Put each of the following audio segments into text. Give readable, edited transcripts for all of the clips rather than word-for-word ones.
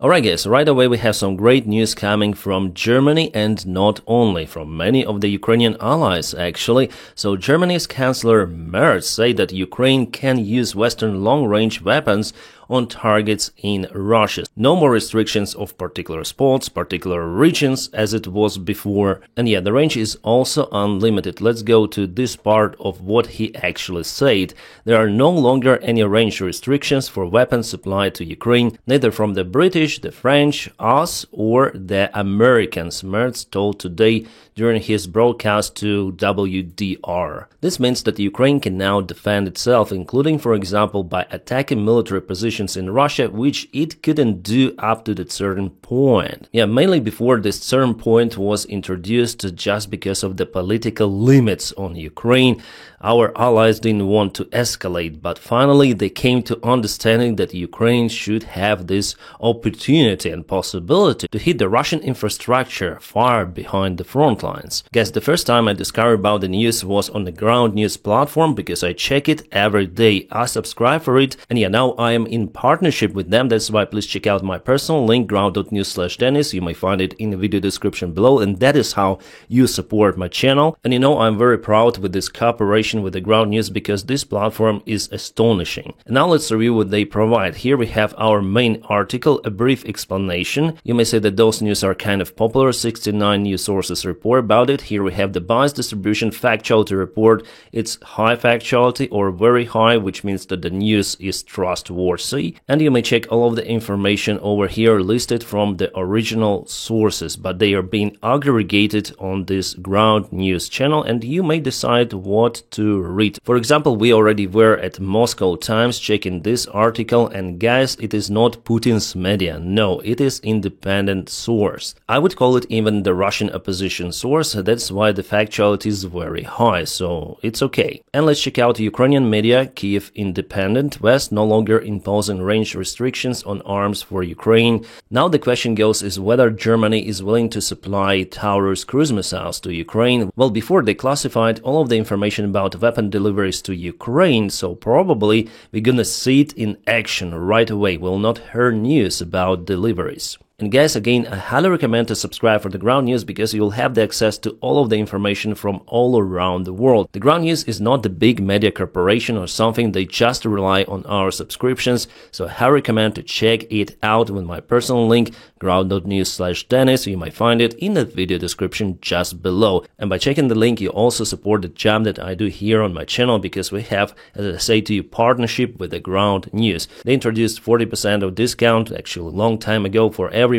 Alright guys, right away we have some great news coming from Germany, and not only from many of the Ukrainian allies actually. So Germany's Chancellor Merz said that Ukraine can use Western long-range weapons on targets in Russia. No more restrictions of particular spots, particular regions as it was before. And yeah, the range is also unlimited. Let's go to this part of what he actually said. There are no longer any range restrictions for weapons supplied to Ukraine, neither from the British, the French, us, or the Americans, Merz told today during his broadcast to WDR. This means that Ukraine can now defend itself, including, for example, by attacking military positions in Russia, which it couldn't do up to that certain point. Yeah, mainly before this certain point was introduced just because of the political limits on Ukraine. Our allies didn't want to escalate, but finally they came to understanding that Ukraine should have this opportunity and possibility to hit the Russian infrastructure far behind the front lines. Guys, the first time I discovered about the news was on the Ground News platform, because I check it every day. I subscribe for it, and yeah, now I am in partnership with them. That's why please check out my personal link, ground.news/Dennis. You may find it in the video description below, and that is how you support my channel. And you know, I'm very proud with this cooperation with the Ground News, because this platform is astonishing. And now let's review what they provide. Here we have our main article, a brief explanation. You may say that those news are kind of popular. 69 news sources report about it. Here we have the bias distribution factuality report. It's high factuality or very high, which means that the news is trustworthy. And you may check all of the information over here listed from the original sources, but they are being aggregated on this Ground News channel, and you may decide what to read. For example, we already were at Moscow Times checking this article, and guys, it is not Putin's media. No, it is independent source. I would call it even the Russian opposition source. That's why the factuality is very high, so it's okay. And let's check out Ukrainian media. Kiev Independent. West no longer imposing range restrictions on arms for Ukraine. Now the question goes is whether Germany is willing to supply Taurus cruise missiles to Ukraine. Well, before they classified all of the information about weapon deliveries to Ukraine, so probably we're gonna see it in action right away. We'll not hear news about deliveries. And guys, again, I highly recommend to subscribe for the Ground News, because you'll have the access to all of the information from all around the world. The Ground News is not the big media corporation or something, they just rely on our subscriptions, so I highly recommend to check it out with my personal link, ground.news/Dennis. You might find it in the video description just below. And by checking the link, you also support the job that I do here on my channel, because we have, as I say to you, partnership with the Ground News. They introduced 40% of discount actually a long time ago for everyone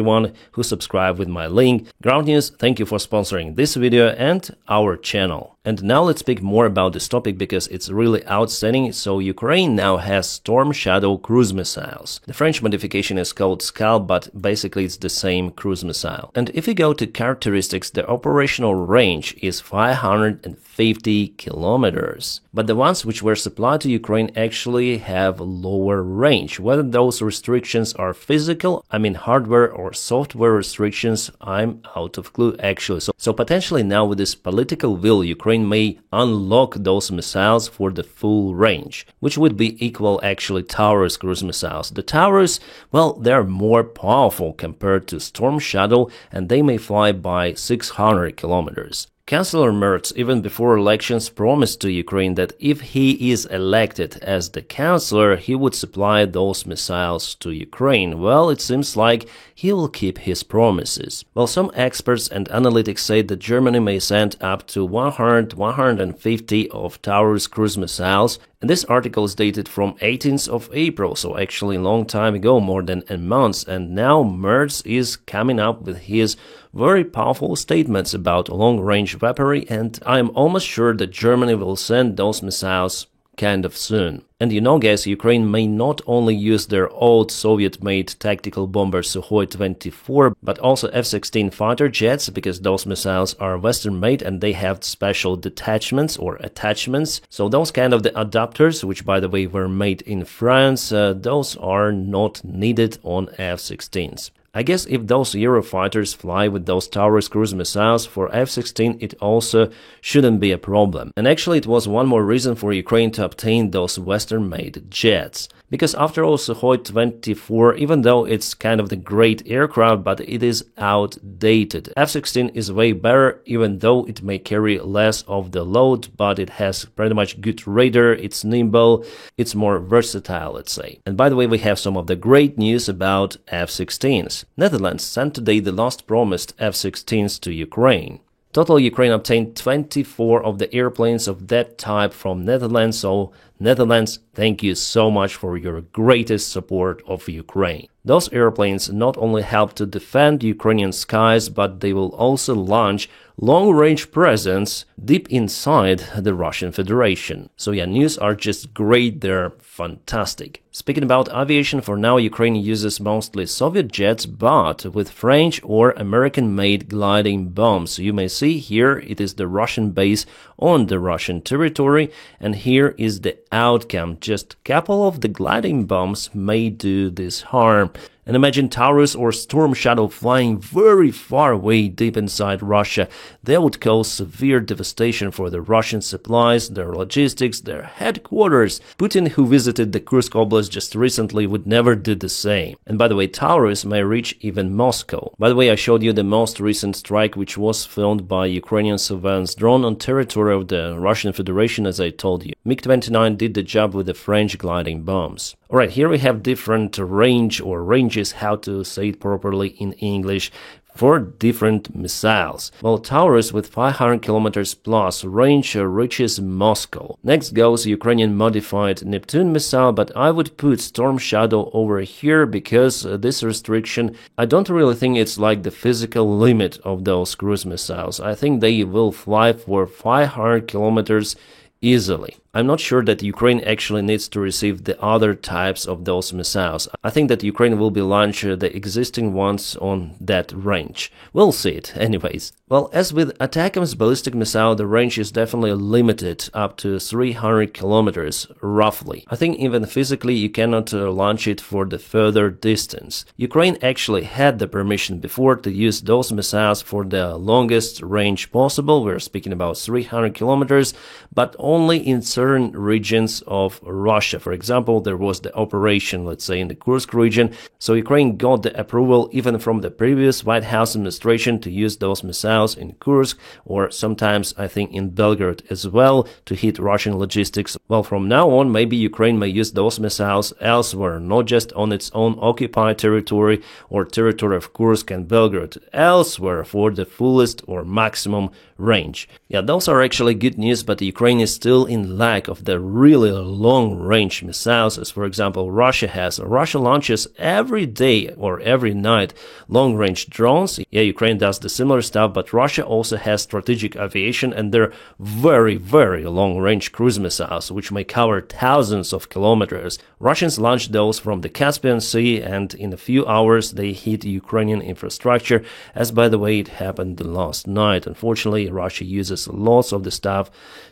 who subscribe with my link. Ground News, thank you for sponsoring this video and our channel. And now let's speak more about this topic, because it's really outstanding. So Ukraine now has Storm Shadow cruise missiles. The French modification is called Scalp, but basically it's the same cruise missile. And if you go to characteristics, the operational range is 550 kilometers. But the ones which were supplied to Ukraine actually have lower range. Whether those restrictions are physical, I mean hardware, or software restrictions, I'm out of clue actually. So potentially now with this political will, Ukraine may unlock those missiles for the full range, which would be equal actually Taurus cruise missiles. The Taurus, well, they're more powerful compared to Storm Shadow, and they may fly by 600 kilometers. Chancellor Merz, even before elections, promised to Ukraine that if he is elected as the chancellor, he would supply those missiles to Ukraine. Well, it seems like he will keep his promises. Well, some experts and analytics say that Germany may send up to 150 of Taurus cruise missiles. And this article is dated from 18th of April, so actually a long time ago, more than a month. And now Merz is coming up with his very powerful statements about long-range weaponry, and I'm almost sure that Germany will send those missiles kind of soon. And you know guys, Ukraine may not only use their old Soviet-made tactical bomber Sukhoi 24, but also F-16 fighter jets, because those missiles are Western-made and they have special detachments or attachments. So those kind of the adapters, which by the way were made in France, those are not needed on F-16s. I guess if those Eurofighters fly with those Taurus cruise missiles for F-16, it also shouldn't be a problem. And actually it was one more reason for Ukraine to obtain those Western-made jets. Because after all, Sukhoi 24, even though it's kind of the great aircraft, but it is outdated. F-16 is way better, even though it may carry less of the load, but it has pretty much good radar, it's nimble, it's more versatile, let's say. And by the way, we have some of the great news about F-16s. Netherlands sent today the last promised F-16s to Ukraine. Total, Ukraine obtained 24 of the airplanes of that type from Netherlands, so Netherlands, thank you so much for your greatest support of Ukraine. Those airplanes not only help to defend Ukrainian skies, but they will also launch long-range presence deep inside the Russian Federation. So yeah, news are just great, they're fantastic. Speaking about aviation, for now Ukraine uses mostly Soviet jets, but with French or American-made gliding bombs. You may see here it is the Russian base on the Russian territory, and here is the outcome. Just a couple of the gliding bombs may do this harm. And imagine Taurus or Storm Shadow flying very far away deep inside Russia. That would cause severe devastation for the Russian supplies, their logistics, their headquarters. Putin, who visited the Kursk Oblast just recently, would never do the same. And by the way, Taurus may reach even Moscow. By the way, I showed you the most recent strike, which was filmed by Ukrainian surveillance drone on territory of the Russian Federation, as I told you. MiG-29 did the job with the French gliding bombs. Alright, here we have different ranges, how to say it properly in English, for different missiles. Well, Taurus with 500 kilometers plus range reaches Moscow. Next goes Ukrainian modified Neptune missile, but I would put Storm Shadow over here because this restriction, I don't really think it's like the physical limit of those cruise missiles. I think they will fly for 500 kilometers easily. I'm not sure that Ukraine actually needs to receive the other types of those missiles. I think that Ukraine will be launching the existing ones on that range. We'll see it anyways. Well, as with ATACMS ballistic missile, the range is definitely limited up to 300 kilometers, roughly. I think even physically you cannot launch it for the further distance. Ukraine actually had the permission before to use those missiles for the longest range possible. We're speaking about 300 kilometers, but only in certain regions of Russia. For example, there was the operation, let's say, in the Kursk region. So Ukraine got the approval even from the previous White House administration to use those missiles in Kursk, or sometimes I think in Belgorod as well, to hit Russian logistics. Well, from now on, maybe Ukraine may use those missiles elsewhere, not just on its own occupied territory or territory of Kursk and Belgorod, elsewhere for the fullest or maximum range. Yeah, those are actually good news, but Ukraine is still in lack of the really long-range missiles, as for example Russia has. Russia launches every day or every night long-range drones. Yeah, Ukraine does the similar stuff, but Russia also has strategic aviation and their very, very long-range cruise missiles, which may cover thousands of kilometers. Russians launched those from the Caspian Sea, and in a few hours they hit Ukrainian infrastructure, as by the way it happened last night. Unfortunately, Russia uses lots of the stuff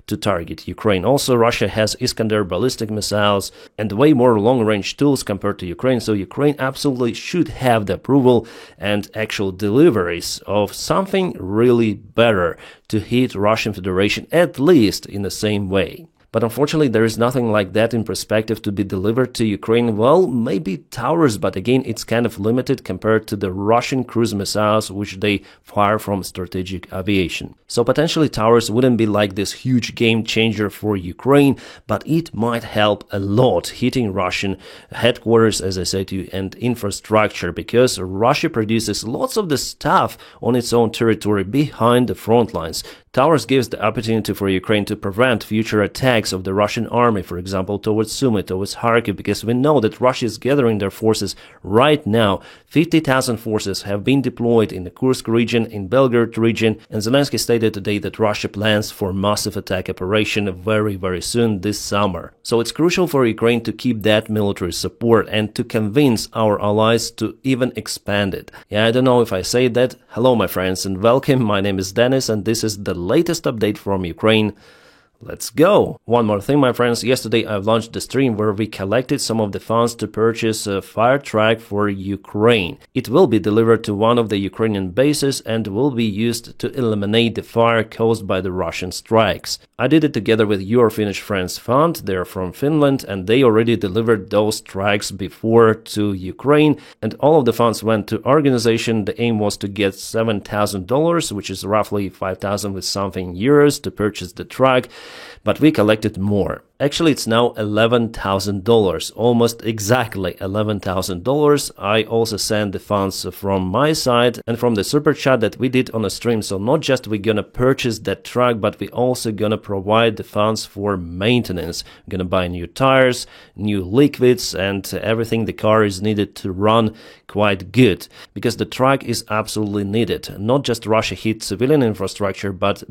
to target Ukraine. Also, Russia has Iskander ballistic missiles and way more long-range tools compared to Ukraine, so Ukraine absolutely should have the approval and actual deliveries of something really better to hit Russian Federation, at least in the same way. But unfortunately, there is nothing like that in perspective to be delivered to Ukraine. Well, maybe Taurus, but again, it's kind of limited compared to the Russian cruise missiles, which they fire from strategic aviation. So potentially Taurus wouldn't be like this huge game changer for Ukraine, but it might help a lot hitting Russian headquarters, as I said to you, and infrastructure, because Russia produces lots of the stuff on its own territory behind the front lines. Taurus gives the opportunity for Ukraine to prevent future attacks of the Russian army, for example, towards Sumy, towards Kharkiv, because we know that Russia is gathering their forces right now. 50,000 forces have been deployed in the Kursk region, in Belgorod region, and Zelensky stated today that Russia plans for massive attack operation very, very soon this summer. So it's crucial for Ukraine to keep that military support and to convince our allies to even expand it. Yeah, I don't know if I say that. Hello, my friends, and welcome. My name is Dennis, and this is the latest update from Ukraine. Let's go! One more thing, my friends. Yesterday I launched the stream where we collected some of the funds to purchase a fire truck for Ukraine. It will be delivered to one of the Ukrainian bases and will be used to eliminate the fire caused by the Russian strikes. I did it together with Your Finnish Friends Fund. They're from Finland and they already delivered those trucks before to Ukraine, and all of the funds went to organization. The aim was to get $7,000, which is roughly 5,000 with something euros, to purchase the truck. But we collected more. Actually, it's now $11,000, almost exactly $11,000. I also sent the funds from my side and from the super chat that we did on the stream. So not just we're gonna purchase that truck, but we also gonna provide the funds for maintenance. We're gonna buy new tires, new liquids, and everything the car is needed to run quite good. Because the truck is absolutely needed. Not just Russia hit civilian infrastructure, but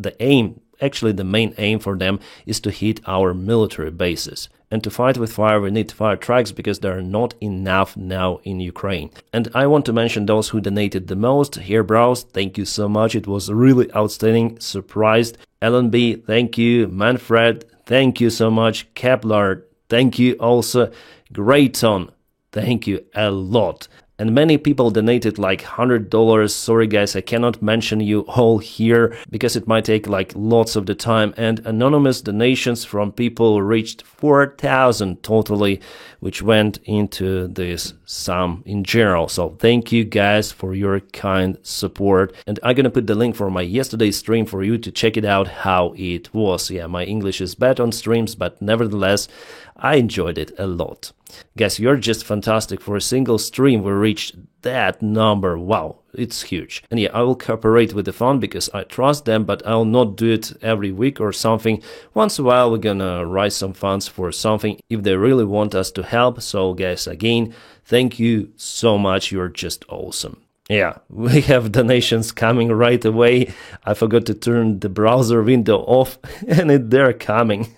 actually the main aim for them is to hit our military bases. And to fight with fire, we need fire trucks because there are not enough now in Ukraine. And I want to mention those who donated the most. Here, Browse, thank you so much. It was really outstanding. Surprised. Ellen B, thank you. Manfred, thank you so much. Kepler, thank you also. Grayton, thank you a lot. And many people donated like $100. Sorry guys, I cannot mention you all here because it might take like lots of the time. And anonymous donations from people reached 4,000 totally, which went into this sum in general. So thank you guys for your kind support. And I'm gonna put the link for my yesterday's stream for you to check it out how it was. Yeah, my English is bad on streams, but nevertheless, I enjoyed it a lot. Guys, you're just fantastic. For a single stream, we reached that number. Wow, it's huge. And yeah, I will cooperate with the fund because I trust them, but I'll not do it every week or something. Once in a while, we're gonna raise some funds for something if they really want us to help. So guys, again, thank you so much. You're just awesome. Yeah, we have donations coming right away. I forgot to turn the browser window off and they're coming.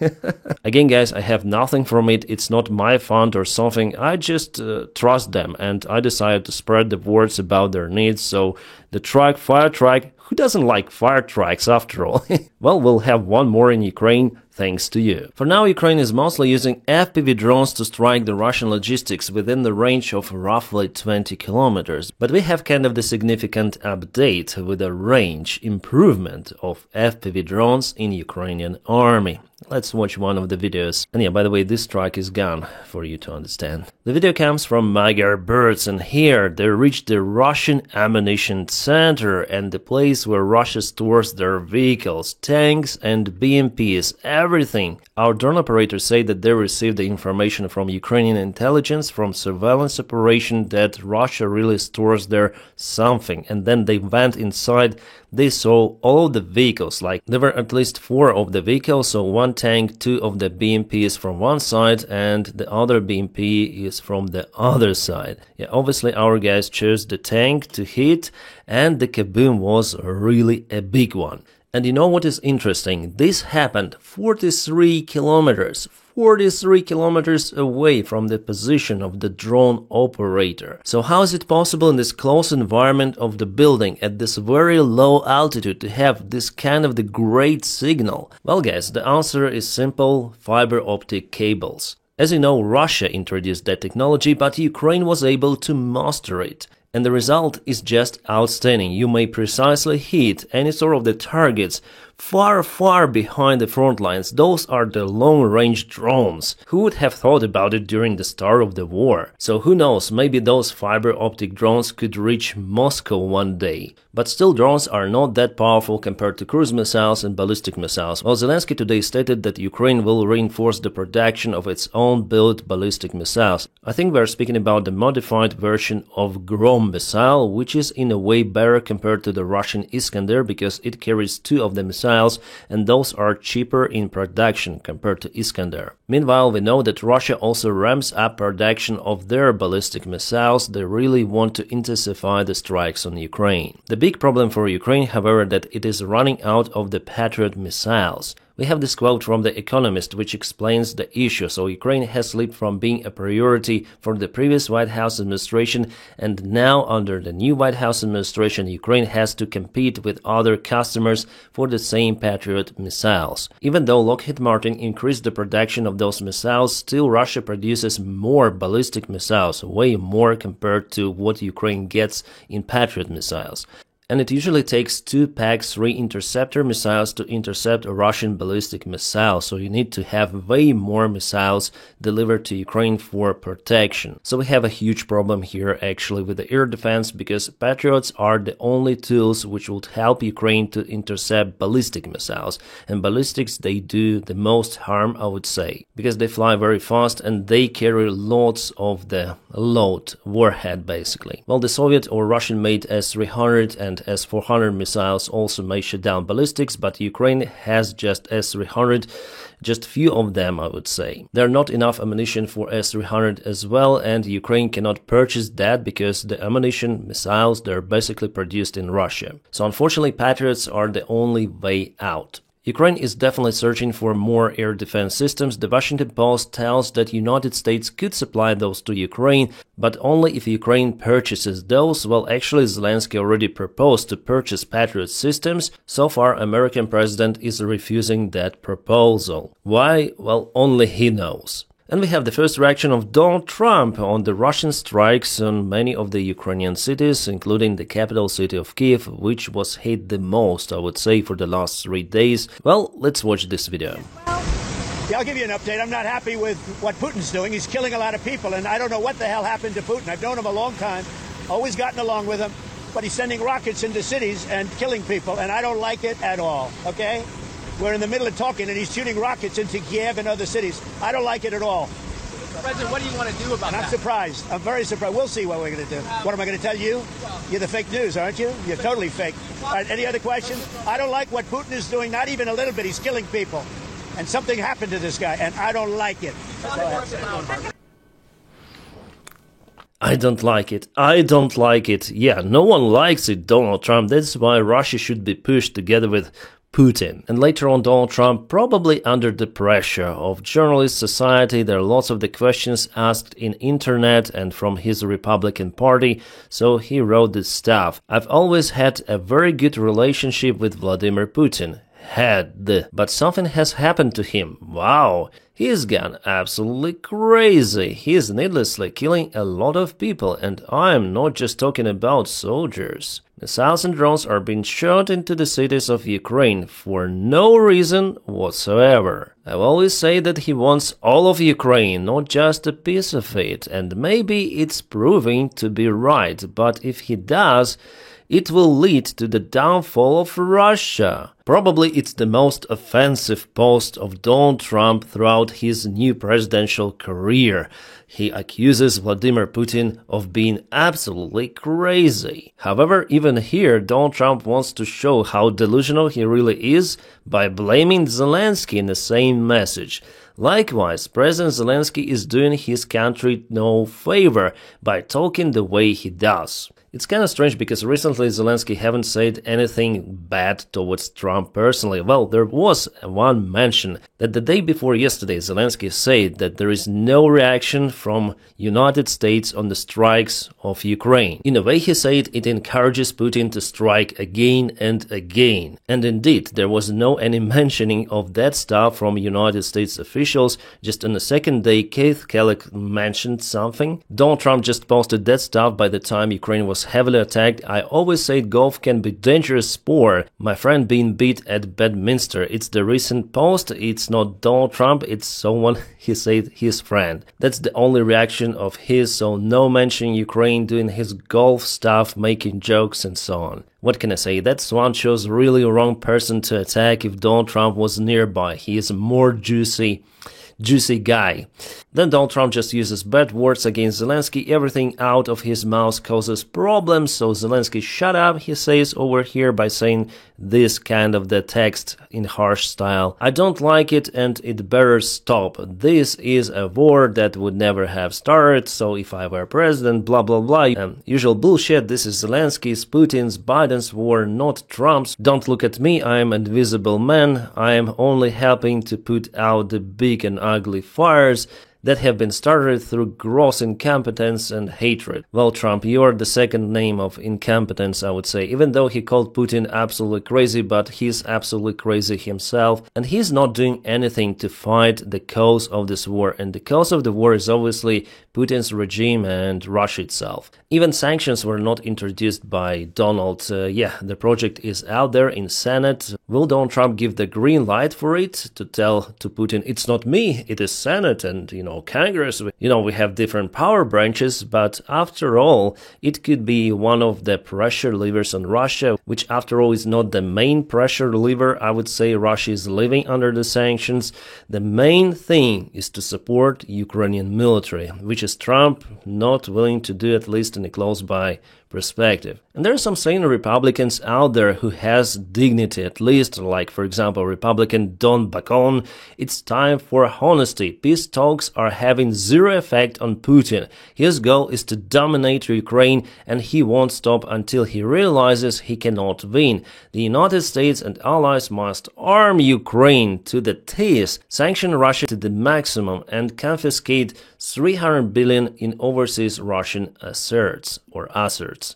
Again, guys, I have nothing from it. It's not my fund or something. I just trust them and I decided to spread the words about their needs. So the fire truck, who doesn't like fire trucks after all? Well, we'll have one more in Ukraine. Thanks to you. For now, Ukraine is mostly using FPV drones to strike the Russian logistics within the range of roughly 20 kilometers. But we have kind of the significant update with a range improvement of FPV drones in Ukrainian army. Let's watch one of the videos. And yeah, by the way, this truck is gone for you to understand. The video comes from Magyar Birds, and here they reached the Russian ammunition center and the place where Russia stores their vehicles, tanks and BMPs, everything. Our drone operators say that they received the information from Ukrainian intelligence from surveillance operation that Russia really stores there something, and then they went inside. They saw all of the vehicles, like there were at least 4 of the vehicles, so 1 tank, 2 of the BMPs from one side and the other BMP is from the other side. Yeah, obviously our guys chose the tank to hit and the kaboom was really a big one. And you know what is interesting? This happened 43 kilometers away from the position of the drone operator. So how is it possible in this close environment of the building at this very low altitude to have this kind of the great signal? Well guys, the answer is simple: fiber optic cables. As you know, Russia introduced that technology, but Ukraine was able to master it. And the result is just outstanding. You may precisely hit any sort of the targets far behind the front lines. Those are the long-range drones. Who would have thought about it during the start of the war? So who knows, maybe those fiber optic drones could reach Moscow one day. But still, drones are not that powerful compared to cruise missiles and ballistic missiles. Well, Zelensky today stated that Ukraine will reinforce the production of its own built ballistic missiles. I think we're speaking about the modified version of Grom missile, which is in a way better compared to the Russian Iskander because it carries 2 of the missiles and those are cheaper in production compared to Iskander. Meanwhile, we know that Russia also ramps up production of their ballistic missiles. They really want to intensify the strikes on Ukraine. The big problem for Ukraine, however, that it is running out of the Patriot missiles. We have this quote from The Economist which explains the issue. So Ukraine has slipped from being a priority for the previous White House administration, and now under the new White House administration, Ukraine has to compete with other customers for the same Patriot missiles. Even though Lockheed Martin increased the production of those missiles, still Russia produces more ballistic missiles, way more compared to what Ukraine gets in Patriot missiles. And it usually takes 2 PAC-3 interceptor missiles to intercept a Russian ballistic missile, so you need to have way more missiles delivered to Ukraine for protection. So we have a huge problem here actually with the air defense, because Patriots are the only tools which would help Ukraine to intercept ballistic missiles. And ballistics, they do the most harm, I would say, because they fly very fast and they carry lots of the load, warhead basically. Well, the Soviet or Russian-made S-300 and S-400 missiles also may shut down ballistics, but Ukraine has just S-300, just few of them, I would say. There are not enough ammunition for S-300 as well, and Ukraine cannot purchase that because the ammunition, missiles, they're basically produced in Russia. So unfortunately, Patriots are the only way out. Ukraine is definitely searching for more air defense systems. The Washington Post tells that United States could supply those to Ukraine, but only if Ukraine purchases those. Well, actually, Zelensky already proposed to purchase Patriot systems. So far, American president is refusing that proposal. Why? Well, only he knows. And we have the first reaction of Donald Trump on the Russian strikes on many of the Ukrainian cities, including the capital city of Kiev, which was hit the most, I would say, for the last 3 days. Well, let's watch this video. Yeah, I'll give you an update. I'm not happy with what Putin's doing. He's killing a lot of people, and I don't know what the hell happened to Putin. I've known him a long time, always gotten along with him, but he's sending rockets into cities and killing people, and I don't like it at all, okay? We're in the middle of talking, and he's shooting rockets into Kiev and other cities. I don't like it at all. President, what do you want to do about that? I'm surprised. I'm very surprised. We'll see what we're going to do. What am I going to tell you? You're the fake news, aren't you? You're totally fake. All right, any other questions? I don't like what Putin is doing, not even a little bit. He's killing people. And something happened to this guy, and I don't like it. I don't like it. I don't like it. Yeah, no one likes it, Donald Trump. That's why Russia should be pushed together with Putin. And later on, Donald Trump, probably under the pressure of journalist society, there are lots of the questions asked in internet and from his Republican Party, so he wrote this stuff. I've always had a very good relationship with Vladimir Putin. But something has happened to him. Wow, he's gone absolutely crazy. He's needlessly killing a lot of people, and I'm not just talking about soldiers. Missiles and drones are being shot into the cities of Ukraine for no reason whatsoever. I've always said that he wants all of Ukraine, not just a piece of it, and maybe it's proving to be right, but if he does, it will lead to the downfall of Russia. Probably it's the most offensive post of Donald Trump throughout his new presidential career. He accuses Vladimir Putin of being absolutely crazy. However, even here, Donald Trump wants to show how delusional he really is by blaming Zelensky in the same message. Likewise, President Zelensky is doing his country no favor by talking the way he does. It's kind of strange because recently Zelensky haven't said anything bad towards Trump personally. Well, there was one mention that the day before yesterday Zelensky said that there is no reaction from United States on the strikes of Ukraine. In a way, he said it encourages Putin to strike again and again. And indeed, there was no any mentioning of that stuff from United States officials. Just on the second day, Keith Kellogg mentioned something. Donald Trump just posted that stuff by the time Ukraine was heavily attacked. I always say golf can be dangerous sport. My friend being beat at Bedminster. It's the recent post. It's not Donald Trump. It's someone, he said, his friend. That's the only reaction of his. So no mention Ukraine doing his golf stuff, making jokes and so on. What can I say? That's one chose really wrong person to attack if Donald Trump was nearby. He is more juicy juicy guy. Then Donald Trump just uses bad words against Zelensky. Everything out of his mouth causes problems, so Zelensky shut up, he says over here by saying this kind of the text in harsh style. I don't like it and it better stop. This is a war that would never have started, so if I were president, blah blah blah. Usual bullshit, this is Zelensky's, Putin's, Biden's war, not Trump's. Don't look at me, I am an invisible man. I am only helping to put out the big and ugly fires that have been started through gross incompetence and hatred. Well, Trump, you're the second name of incompetence, I would say, even though he called Putin absolutely crazy, but he's absolutely crazy himself, and he's not doing anything to fight the cause of this war, and the cause of the war is obviously Putin's regime and Russia itself. Even sanctions were not introduced by Donald. The project is out there in Senate. Will Donald Trump give the green light for it to tell to Putin, it's not me, it is Senate and, Congress, we have different power branches, but after all, it could be one of the pressure levers on Russia, which after all is not the main pressure lever. I would say Russia is living under the sanctions. The main thing is to support Ukrainian military, which is Trump not willing to do, at least in a close-by perspective. And there are some sane Republicans out there who has dignity, at least, like for example Republican Don Bacon. It's time for honesty. Peace talks are having zero effect on Putin. His goal is to dominate Ukraine, and he won't stop until he realizes he cannot win. The United States and allies must arm Ukraine to the teeth, sanction Russia to the maximum, and confiscate 300 billion in overseas Russian assets.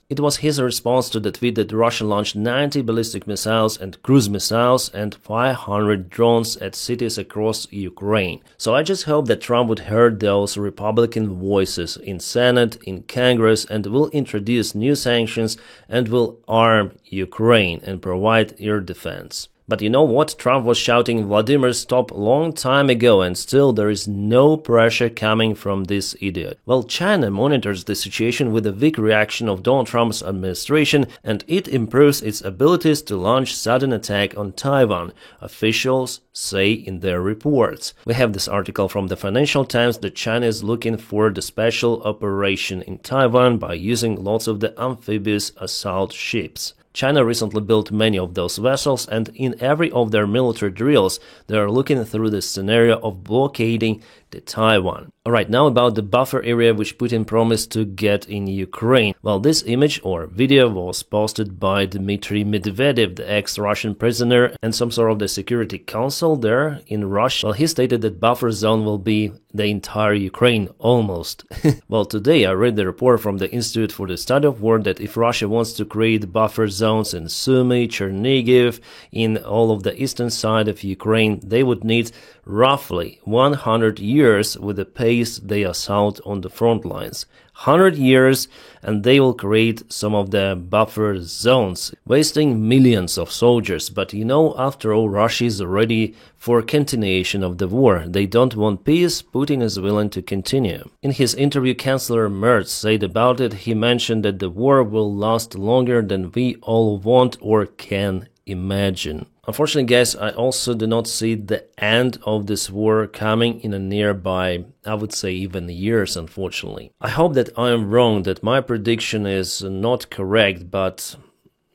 It was his response to the tweet that Russia launched 90 ballistic missiles and cruise missiles and 500 drones at cities across Ukraine. So I just hope that Trump would hear those Republican voices in Senate, in Congress, and will introduce new sanctions and will arm Ukraine and provide air defense. But you know what? Trump was shouting Vladimir stop long time ago, and still there is no pressure coming from this idiot. Well, China monitors the situation with a weak reaction of Donald Trump's administration, and it improves its abilities to launch sudden attack on Taiwan, officials say in their reports. We have this article from the Financial Times that China is looking for the special operation in Taiwan by using lots of the amphibious assault ships. China recently built many of those vessels, and in every of their military drills, they are looking through the scenario of blockading the Taiwan. Alright, now about the buffer area which Putin promised to get in Ukraine. Well, this image or video was posted by Dmitry Medvedev, the ex-Russian prisoner and some sort of the security council there in Russia. Well, he stated that buffer zone will be the entire Ukraine, almost. Well, today I read the report from the Institute for the Study of War that if Russia wants to create buffer zones in Sumy, Chernigiv, in all of the eastern side of Ukraine, they would need roughly 100 years with the pace they assault on the front lines. 100 years, and they will create some of the buffer zones, wasting millions of soldiers. But after all, Russia is ready for continuation of the war. They don't want peace. Putin is willing to continue. In his interview, Chancellor Merz said about it, he mentioned that the war will last longer than we all want or can imagine. Unfortunately, guys, I also do not see the end of this war coming in a nearby, I would say even years, unfortunately. I hope that I am wrong, that my prediction is not correct, but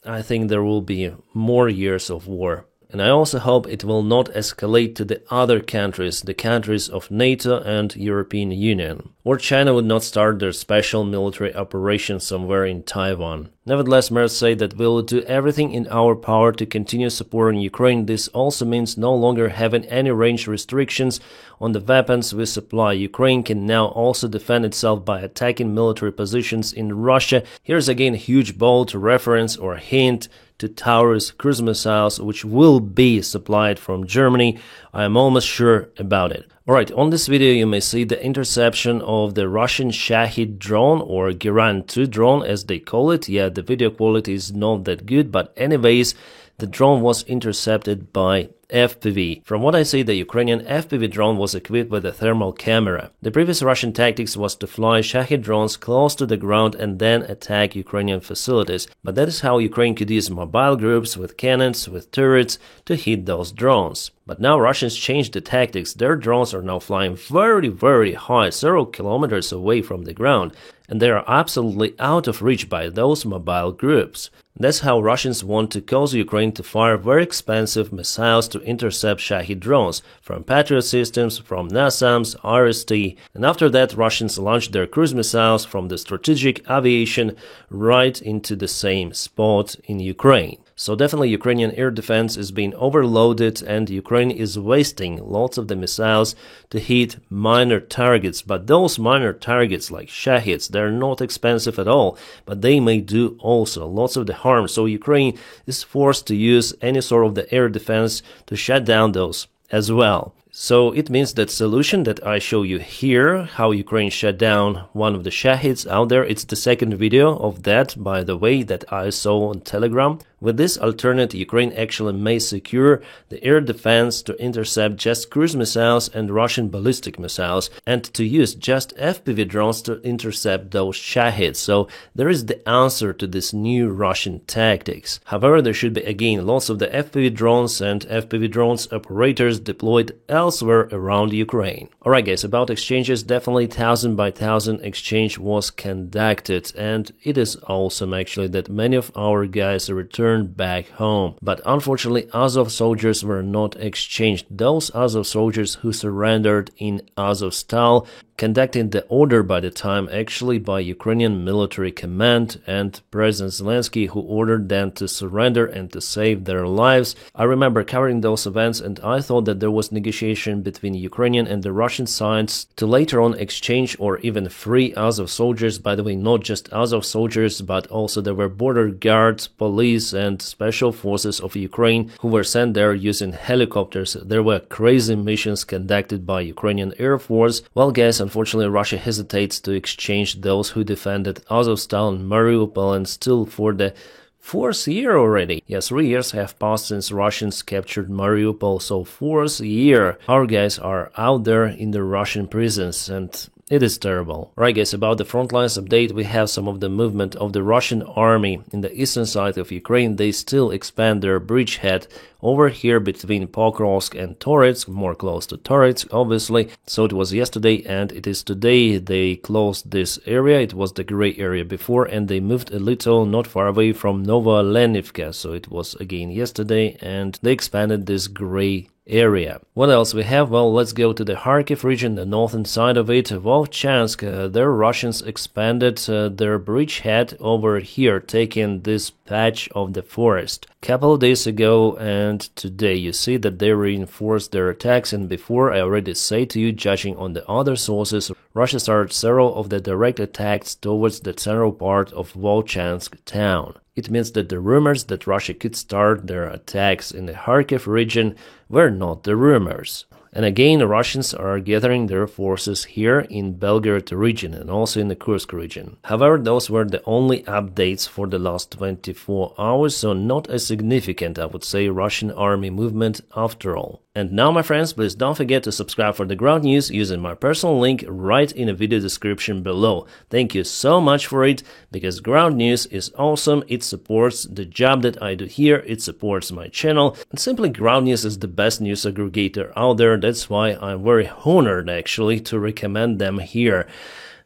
I think there will be more years of war. And I also hope it will not escalate to the other countries, the countries of NATO and European Union. Or China would not start their special military operation somewhere in Taiwan. Nevertheless, Merz said that we will do everything in our power to continue supporting Ukraine. This also means no longer having any range restrictions on the weapons we supply. Ukraine can now also defend itself by attacking military positions in Russia. Here's again a huge bold reference or hint to Taurus cruise missiles, which will be supplied from Germany. I am almost sure about it. Alright, on this video you may see the interception of the Russian Shahid drone, or Giran-2 drone as they call it. Yeah, the video quality is not that good, but anyways, the drone was intercepted by FPV. From what I see, the Ukrainian FPV drone was equipped with a thermal camera. The previous Russian tactics was to fly Shahid drones close to the ground and then attack Ukrainian facilities. But that is how Ukraine could use mobile groups with cannons, with turrets to hit those drones. But now Russians changed the tactics. Their drones are now flying very high, several kilometers away from the ground, and they are absolutely out of reach by those mobile groups. That's how Russians want to cause Ukraine to fire very expensive missiles to intercept Shahid drones from Patriot systems, from NASAMS, RST, and after that Russians launched their cruise missiles from the strategic aviation right into the same spot in Ukraine. So definitely Ukrainian air defense is being overloaded and Ukraine is wasting lots of the missiles to hit minor targets. But those minor targets like Shahids, they're not expensive at all, but they may do also lots of the harm. So Ukraine is forced to use any sort of the air defense to shut down those as well. So it means that solution that I show you here, how Ukraine shut down one of the Shahids out there, it's the second video of that, by the way, that I saw on Telegram. With this alternate, Ukraine actually may secure the air defense to intercept just cruise missiles and Russian ballistic missiles, and to use just FPV drones to intercept those Shahids. So there is the answer to this new Russian tactics. However, there should be again lots of the FPV drones and FPV drones operators deployed elsewhere around Ukraine. Alright guys, about exchanges, definitely 1000 by 1000 exchange was conducted, and it is awesome actually that many of our guys returned back home. But unfortunately, Azov soldiers were not exchanged. Those Azov soldiers who surrendered in Azovstal, conducting the order by the time actually by Ukrainian military command and President Zelensky, who ordered them to surrender and to save their lives. I remember covering those events and I thought that there was negotiation between Ukrainian and the Russian sides to later on exchange or even free Azov soldiers. By the way, not just Azov soldiers, but also there were border guards, police and special forces of Ukraine who were sent there using helicopters. There were crazy missions conducted by Ukrainian Air Force. Well guys, unfortunately Russia hesitates to exchange those who defended Azovstal and Mariupol, and still for the fourth year already. Yes, 3 years have passed since Russians captured Mariupol, so fourth year our guys are out there in the Russian prisons, and it is terrible. Right guys, about the front lines update, we have some of the movement of the Russian army in the eastern side of Ukraine. They still expand their bridgehead over here between Pokrovsk and Taurus, more close to Taurus obviously. So it was yesterday and it is today. They closed this area. It was the gray area before, and they moved a little not far away from Nova Lenivka. So it was again yesterday and they expanded this gray area. What else we have? Well, let's go to the Kharkiv region, the northern side of it. Volchansk, their Russians expanded their bridgehead over here, taking this patch of the forest. Couple of days ago and today you see that they reinforced their attacks, and before I already say to you, judging on the other sources, Russia started several of the direct attacks towards the central part of Volchansk town. It means that the rumors that Russia could start their attacks in the Kharkiv region were not the rumors. And again, the Russians are gathering their forces here in Belgorod region and also in the Kursk region. However, those were the only updates for the last 24 hours, so not a significant, I would say, Russian army movement after all. And now, my friends, please don't forget to subscribe for the ground news using my personal link right in the video description below. Thank you so much for it, because ground news is awesome. It supports the job that I do here. It supports my channel. And simply, ground news is the best news aggregator out there. That's why I'm very honored actually to recommend them here.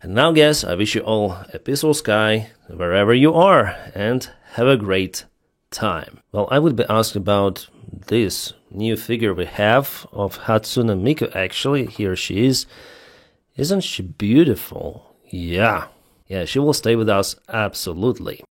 And now, guys, I wish you all a peaceful sky wherever you are, and have a great time. Well, I would be asked about this new figure we have of Hatsune Miku. Actually, here she is. Isn't she beautiful? Yeah, she will stay with us absolutely.